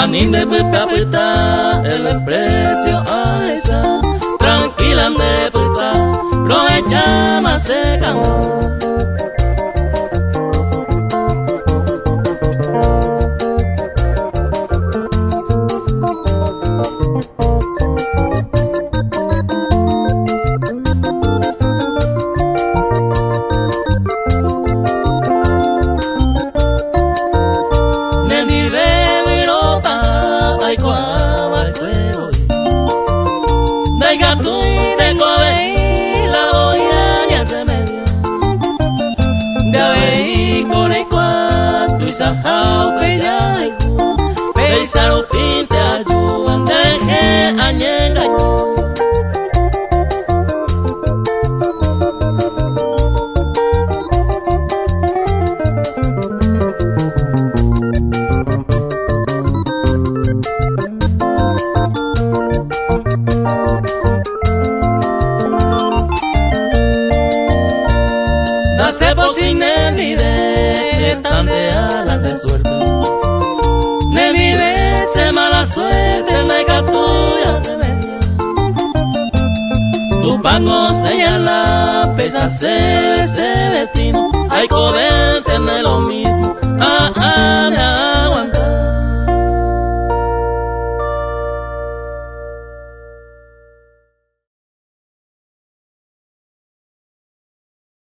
Aninde puta puta el desprecio a esa tranquila de puta lo echa más secando. Sahau peyaiku Peisaro pinte aju Andeje anyengayu Nace posine ni de tan de alas de suerte ne vive se mala suerte me captura remedia tu pango señala pesa se destino hay covente en lo mismo